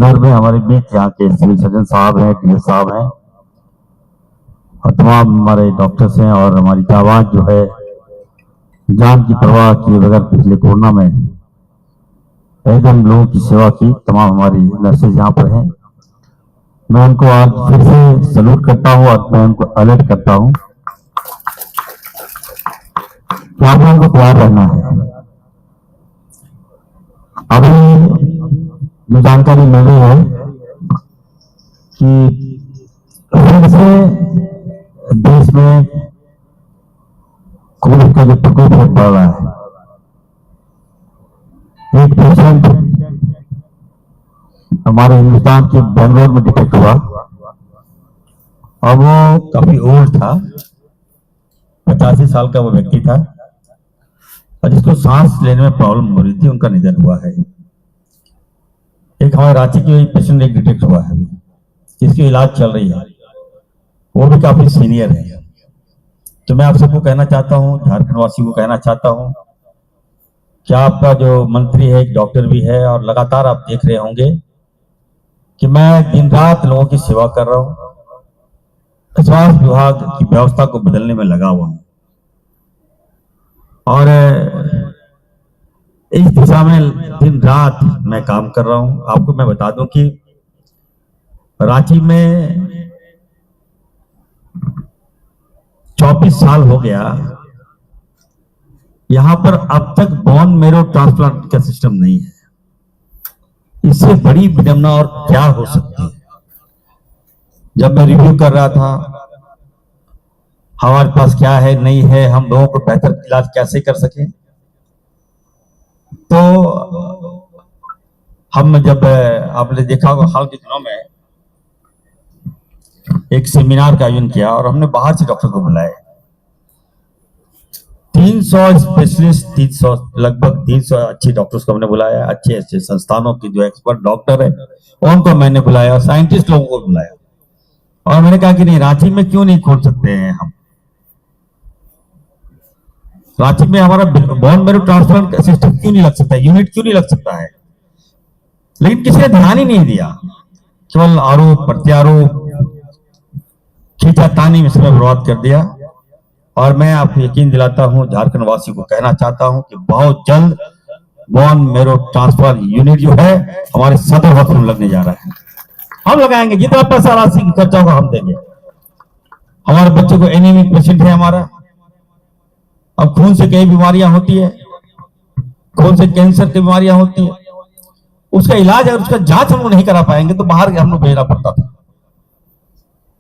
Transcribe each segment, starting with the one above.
बेंगलोर में हमारे बीच यहाँ के सिविल सर्जन साहब हैं, डीएस साहब हैं और तमाम हमारे डॉक्टर्स हैं और हमारी जाबाज जो है जान की परवाह किए बगैर पिछले कोरोना में एकदम लोगों की सेवा की तमाम हमारी नर्सेज यहाँ पर हैं। मैं उनको आज फिर से सल्यूट करता हूँ और मैं उनको अलर्ट करता हूँ कि आप लोगों को तैयार रहना है। अभी जो जानकारी मिल रही है कि फिर से देश में कोविड का जो प्रकोप बढ़ रहा है, एक पेशेंट हमारे हिंदुस्तान के बेंगलोर में डिटेक्ट हुआ और वो काफी ओल्ड था, 85 साल का वो व्यक्ति था और जिसको सांस लेने में प्रॉब्लम हो रही थी, उनका निधन हुआ है। एक हमारे रांची की पेशेंट एक डिटेक्ट हुआ है जिसकी इलाज चल रही है, वो भी काफी सीनियर है। तो मैं आप सबको कहना चाहता हूँ, झारखंड वासी को कहना चाहता हूँ कि आपका जो मंत्री है एक डॉक्टर भी है और लगातार आप देख रहे होंगे कि मैं दिन रात लोगों की सेवा कर रहा हूँ। स्वास्थ्य विभाग की व्यवस्था को बदलने में लगा हुआ हूं और इस दिशा में दिन रात मैं काम कर रहा हूं। आपको मैं बता दूं कि रांची में 24 साल हो गया, यहां पर अब तक बोन मैरो ट्रांसप्लांट का सिस्टम नहीं है। इससे बड़ी विडंबना और क्या हो सकती है। जब मैं रिव्यू कर रहा था हमारे पास क्या है नहीं है, हम लोगों को बेहतर इलाज कैसे कर सके, तो हम जब आपने देखा होगा हाल के दिनों में एक सेमिनार का आयोजन किया और हमने बाहर से डॉक्टर को बुलाए। 300 स्पेशलिस्ट, 300 लगभग 300 अच्छे डॉक्टर्स को हमने बुलाया, अच्छे अच्छे संस्थानों के जो एक्सपर्ट डॉक्टर है उनको मैंने बुलाया, साइंटिस्ट लोगों को बुलाया और मैंने कहा कि नहीं, रांची में क्यों नहीं खोल सकते हैं हम। रांची में हमारा बोन मैरो ट्रांसप्लांट सिस्टम क्यों नहीं लग सकता है, यूनिट क्यों नहीं लग सकता है। लेकिन किसी ने ध्यान ही नहीं दिया, केवल आरोप प्रत्यारोप खींचातानी में समय बर्बाद कर दिया। और मैं आपको यकीन दिलाता हूं, झारखंड वासी को कहना चाहता हूं कि बहुत जल्द बोन मैरो ट्रांसप्लांट यूनिट जो है हमारे सदर हॉस्पिटल लगने जा रहा है। हम लगाएंगे, जितना पैसा राशि की खर्चा होगा हम देंगे। हमारे बच्चे को एनीमिक पेशेंट है हमारा, अब खून से कई बीमारियां होती है, खून से कैंसर की बीमारियां होती है, उसका इलाज और उसका जांच हम लोग नहीं करा पाएंगे तो बाहर हम लोग भेजना पड़ता था,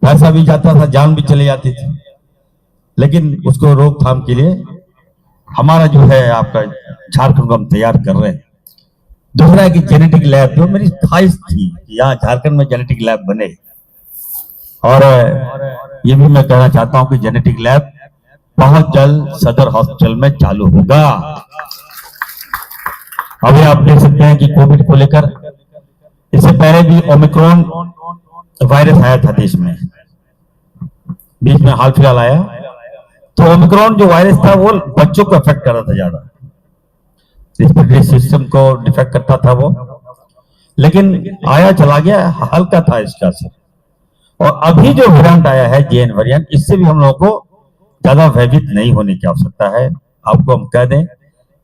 पैसा भी जाता था, जान भी चली जाती थी। लेकिन उसको रोकथाम के लिए हमारा जो है आपका झारखंड को हम तैयार कर रहे हैं। दूसरा है कि जेनेटिक लैब, जो मेरी ख्वाहिश थी कि यहाँ झारखंड में जेनेटिक लैब बने, और ये भी मैं कहना चाहता हूं कि जेनेटिक लैब बहुत जल्द सदर हॉस्पिटल में चालू होगा। अभी आप देख सकते हैं कि कोविड को लेकर इससे पहले भी ओमिक्रॉन वायरस आया था देश में, बीच में हाल फिलहाल आया, तो ओमिक्रॉन जो वायरस था वो बच्चों को अफेक्ट कर रहा था, ज्यादा रेस्पिरेटरी सिस्टम को डिफेक्ट करता था वो, लेकिन आया चला गया, हल्का था इसका असर। और अभी जो वेरिएंट आया है जेएन वेरिएंट, इससे भी हम लोगों को ज्यादा भयभीत नहीं होने की आवश्यकता है। आपको हम कह दें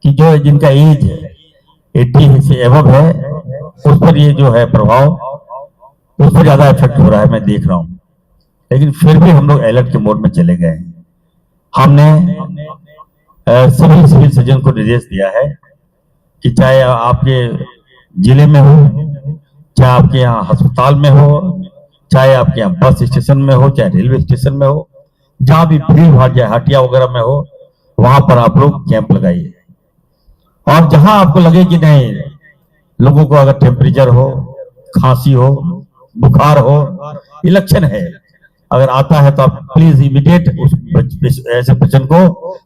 कि जो जिनका एज 80 से एबव है उस पर ये जो है प्रभाव, उस पर ज्यादा इफेक्ट हो रहा है, मैं देख रहा हूं। लेकिन फिर भी हम लोग अलर्ट के मोड में चले गए हैं। हमने सभी सिविल सर्जन को निर्देश दिया है कि चाहे आपके जिले में हो, चाहे आपके यहाँ अस्पताल में हो, चाहे आपके यहाँ बस स्टेशन में हो, चाहे रेलवे स्टेशन में हो, जहां भी भीड़ भाड़ जाए हटिया वगैरह में हो, वहां पर आप लोग कैंप लगाइए। और जहां आपको लगे कि नहीं, लोगों को अगर टेम्परेचर हो, खांसी हो, बुखार हो, ये लक्षण है, अगर आता है तो आप प्लीज इमीडिएट उस ऐसे पेशेंट को